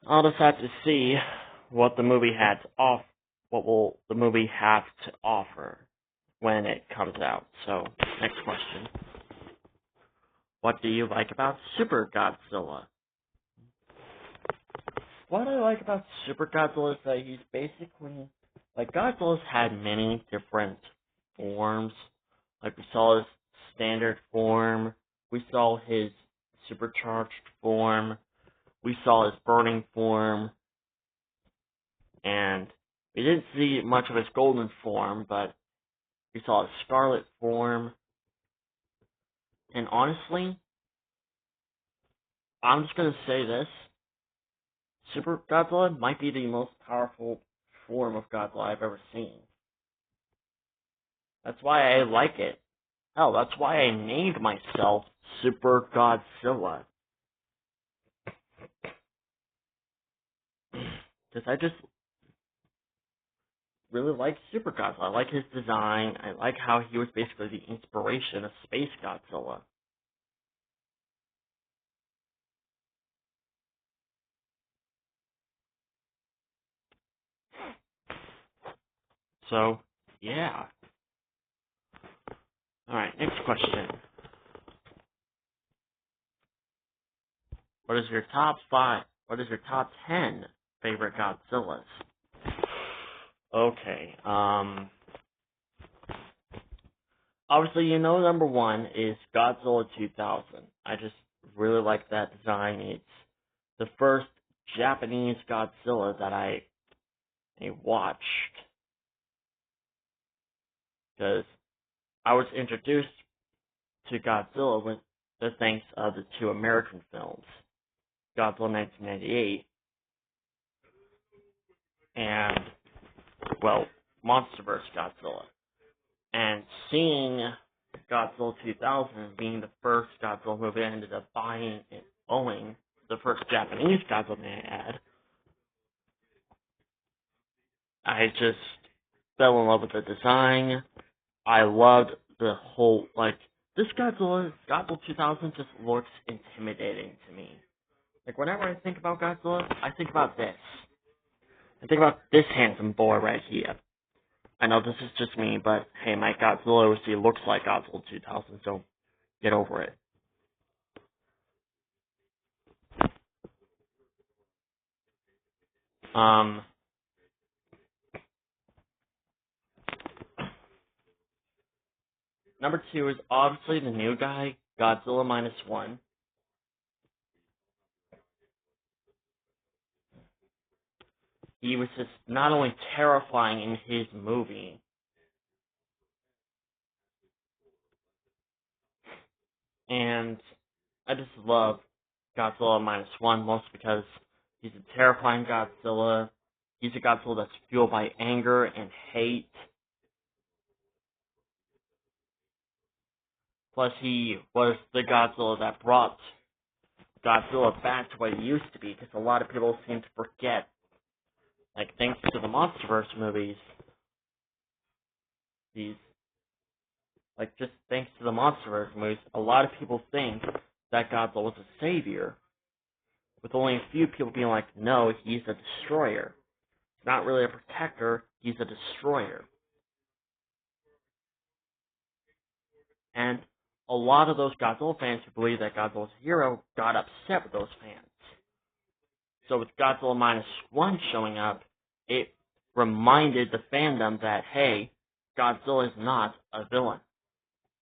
I'll just have to see what the movie had to off. What will the movie have to offer when it comes out? So, next question. What do you like about Super Godzilla? What I like about Super Godzilla is that he's basically, like, Godzilla's had many different forms. Like, we saw his standard form, we saw his supercharged form, we saw his burning form, and we didn't see much of his golden form, but we saw his scarlet form. And honestly, I'm just gonna say this. Super Godzilla might be the most powerful form of Godzilla I've ever seen. That's why I like it. Hell, that's why I named myself Super Godzilla. Because I just really like Super Godzilla. I like his design. I like how he was basically the inspiration of Space Godzilla. So, yeah. Alright, next question. What is your top 10 favorite Godzillas? Okay, obviously, you know number one is Godzilla 2000. I just really like that design. It's the first Japanese Godzilla that I watched. Because I was introduced to Godzilla with the thanks of the two American films, Godzilla 1998 and, well, MonsterVerse Godzilla. And seeing Godzilla 2000 being the first Godzilla movie I ended up buying and owning, the first Japanese Godzilla I had, I just fell in love with the design. I loved the whole, like, this Godzilla 2000 just looks intimidating to me. Like, whenever I think about Godzilla, I think about this. I think about this handsome boy right here. I know this is just me, but hey, my Godzilla OC looks like Godzilla 2000, so get over it. Number 2 is obviously the new guy, Godzilla -1. He was just not only terrifying in his movie, and I just love Godzilla -1 mostly because he's a terrifying Godzilla. He's a Godzilla that's fueled by anger and hate. Plus, he was the Godzilla that brought Godzilla back to what it used to be, because a lot of people seem to forget, like, thanks to the MonsterVerse movies, just thanks to the MonsterVerse movies, a lot of people think that Godzilla was a savior, with only a few people being like, no, he's a destroyer. He's not really a protector, he's a destroyer. And a lot of those Godzilla fans who believe that Godzilla's a hero got upset with those fans. So with Godzilla -1 showing up, it reminded the fandom that, hey, Godzilla is not a villain.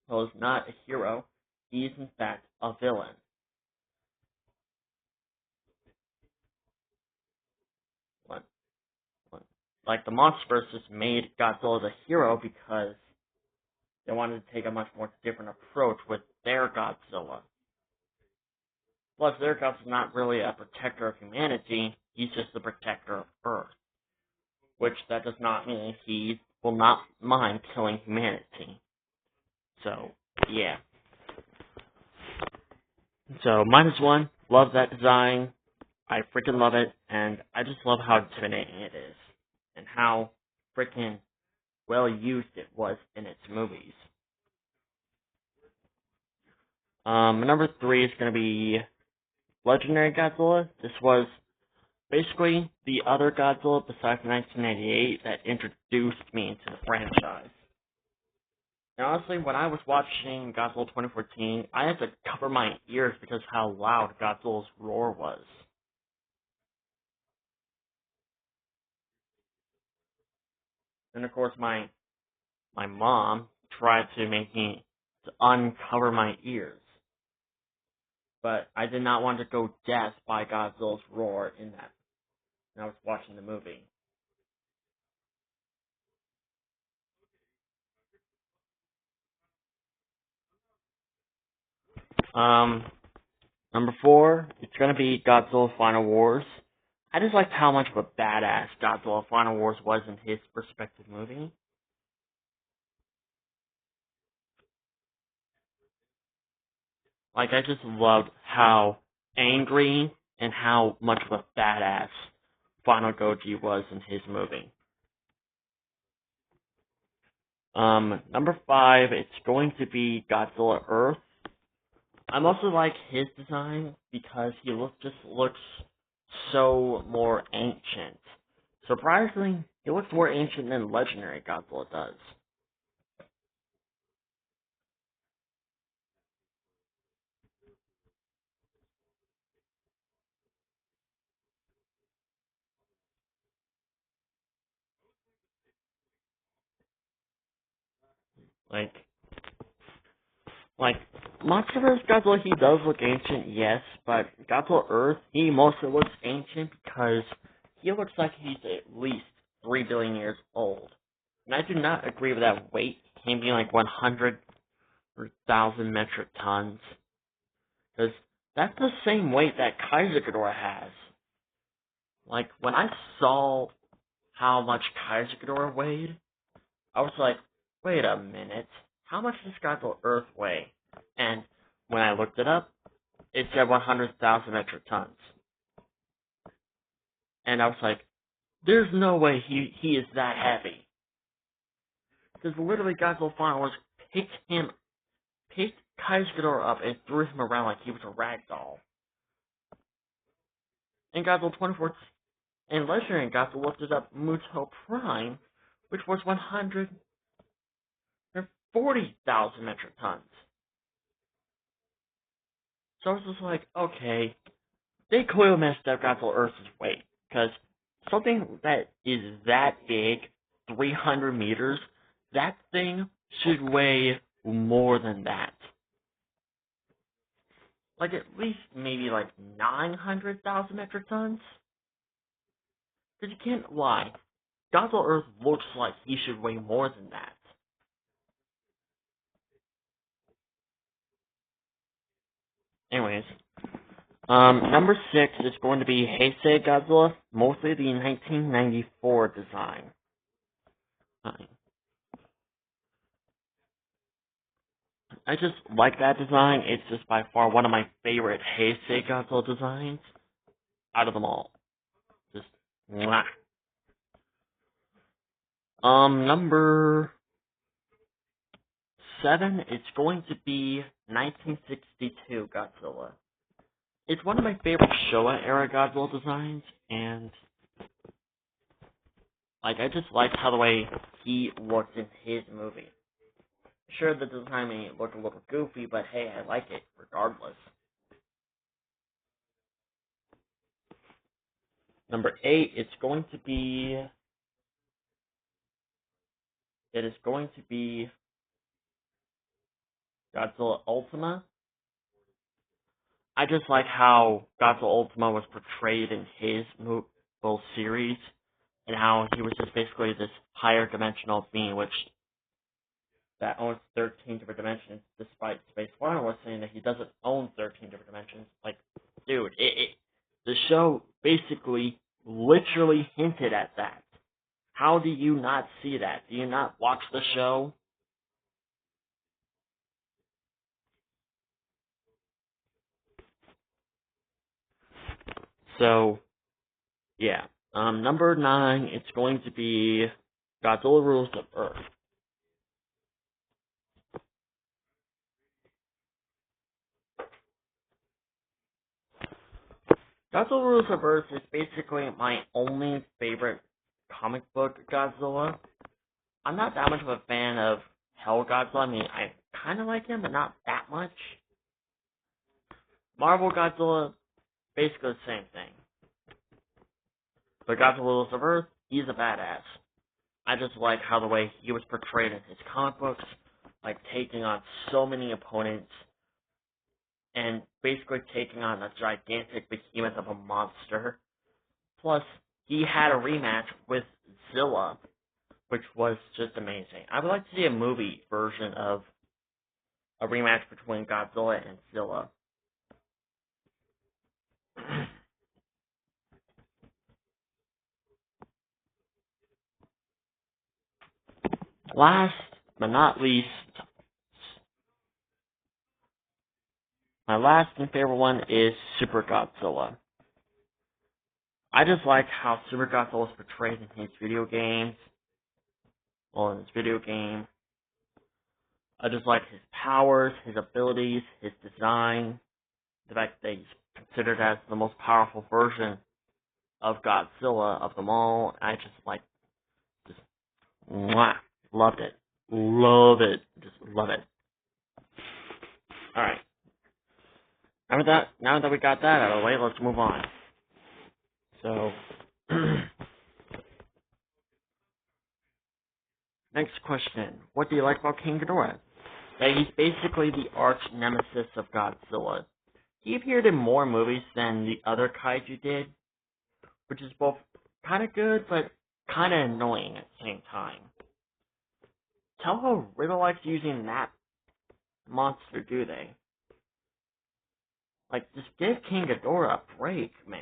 He's not a hero. He's, in fact, a villain. Like, the MonsterVerse just made Godzilla the hero because they wanted to take a much more different approach with their Godzilla. Plus, their Godzilla's not really a protector of humanity, he's just the protector of Earth. Which, that does not mean he will not mind killing humanity. So, yeah. So, -1, love that design. I freaking love it, and I just love how intimidating it is. And how freaking well used it was in its movies. Number 3 is going to be Legendary Godzilla. This was basically the other Godzilla besides 1998 that introduced me into the franchise. And honestly, when I was watching Godzilla 2014, I had to cover my ears because how loud Godzilla's roar was. And of course, my mom tried to make me to uncover my ears, but I did not want to go deaf by Godzilla's roar in that when I was watching the movie. Um, Number 4, it's gonna be Godzilla Final Wars. I just liked how much of a badass Godzilla Final Wars was in his respective movie. Like, I just loved how angry and how much of a badass Final Goji was in his movie. Number 5, it's going to be Godzilla Earth. I mostly like his design because just looks so more ancient. Surprisingly, he looks more ancient than Legendary Godzilla does. Like, like Monsterverse Godzilla, he does look ancient, yes, but Godzilla Earth, he mostly looks ancient because he looks like he's at least 3 billion years old. And I do not agree with that weight, him being like 100,000 metric tons. Because that's the same weight that Kaiser Ghidorah has. Like, when I saw how much Kaiser Ghidorah weighed, I was like, wait a minute, how much does Godzilla Earth weigh? And when I looked it up, it said 100,000 metric tons. And I was like, there's no way he is that heavy. Because literally Godzilla Final Wars picked Kaiser Ghidorah up and threw him around like he was a rag doll. And Godzilla 24 and Legendary Godzilla lifted up Muto Prime, which was 140,000 metric tons. So I was just like, okay, they clearly messed up Godzilla Earth's weight, because something that is that big, 300 meters, that thing should weigh more than that. Like, at least maybe like 900,000 metric tons? Because you can't lie, Godzilla Earth looks like he should weigh more than that. Anyways, number 6 is going to be Heisei Godzilla, mostly the 1994 design. I just like that design. It's just by far one of my favorite Heisei Godzilla designs out of them all. Just mwah. Number 7, it's going to be 1962 Godzilla. It's one of my favorite Showa era Godzilla designs, and like I just liked how the way he looked in his movie. Sure, the design may look a little goofy, but hey, I like it regardless. Number 8, it is going to be Godzilla Ultima. I just like how Godzilla Ultima was portrayed in his full series, and how he was just basically this higher dimensional being, which that owns 13 different dimensions, despite Space One was saying that he doesn't own 13 different dimensions. Like, dude, the show basically literally hinted at that. How do you not see that? Do you not watch the show? So, yeah. Number 9, it's going to be Godzilla Rules of Earth. Godzilla Rules the Earth is basically my only favorite comic book Godzilla. I'm not that much of a fan of Hell Godzilla. I mean, I kind of like him, but not that much. Marvel Godzilla, basically the same thing. But Godzilla Rules the Earth, he's a badass. I just like how the way he was portrayed in his comic books, like taking on so many opponents, and basically taking on a gigantic behemoth of a monster. Plus, he had a rematch with Zilla, which was just amazing. I would like to see a movie version of a rematch between Godzilla and Zilla. Last but not least, my last and favorite one is Super Godzilla. I just like how Super Godzilla is portrayed in his video games. Well, in his video game. I just like his powers, his abilities, his design, the fact that he's considered as the most powerful version of Godzilla of them all. I just mwah, loved it. Love it. Just love it. Alright. Now that we got that out of the way, let's move on. So, next question. What do you like about King Ghidorah? That he's basically the arch nemesis of Godzilla. He appeared in more movies than the other kaiju did, which is both kind of good, but kind of annoying at the same time. Toho really likes using that monster, do they? Like, just give King Ghidorah a break, man.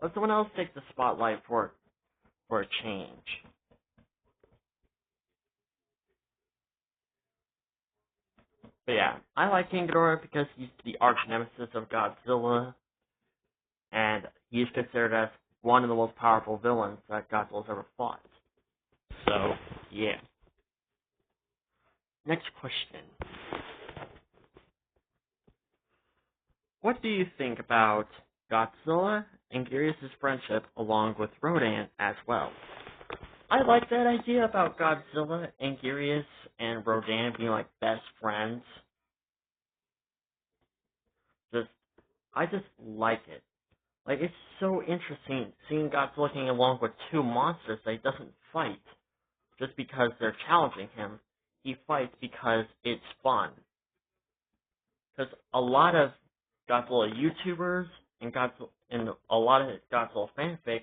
Let someone else take the spotlight for a change. But yeah, I like King Ghidorah because he's the arch nemesis of Godzilla, and he's considered as one of the most powerful villains that Godzilla's ever fought. So, yeah. Next question. What do you think about Godzilla and Gyrius' friendship along with Rodan as well? I like that idea about Godzilla and Gyrius and Rodan being like best friends. I just like it. Like, it's so interesting seeing Godzilla getting along with two monsters that he doesn't fight just because they're challenging him. He fights because it's fun. Because a lot of Godzilla YouTubers and a lot of Godzilla fanfics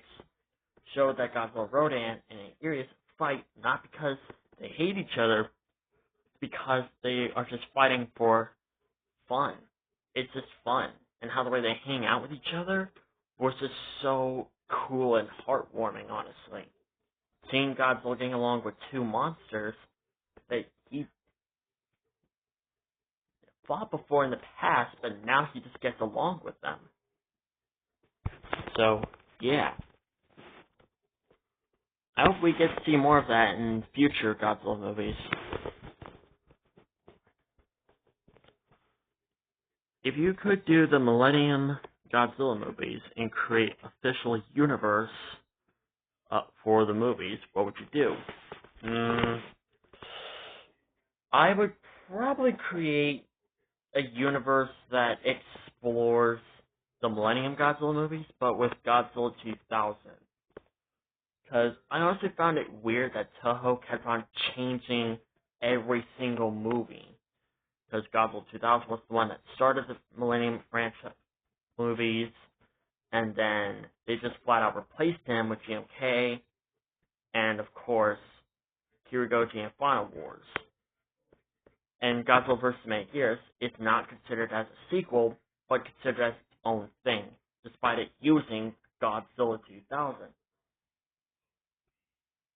show that Godzilla, Rodan, and Gyrius fight not because they hate each other, because they are just fighting for fun. It's just fun. And how the way they hang out with each other was just so cool and heartwarming, honestly. Seeing Godzilla getting along with two monsters that he fought before in the past, but now he just gets along with them. So, yeah. I hope we get to see more of that in future Godzilla movies. If you could do the Millennium Godzilla movies and create an official universe for the movies, what would you do? I would probably create a universe that explores the Millennium Godzilla movies, but with Godzilla 2000. Because I honestly found it weird that Toho kept on changing every single movie. Because Godzilla 2000 was the one that started the Millennium franchise movies, and then they just flat out replaced him with GMK, and of course, Kirigoji and Final Wars. And Godzilla vs. Megaguirus is not considered as a sequel, but considered as its own thing, despite it using Godzilla 2000.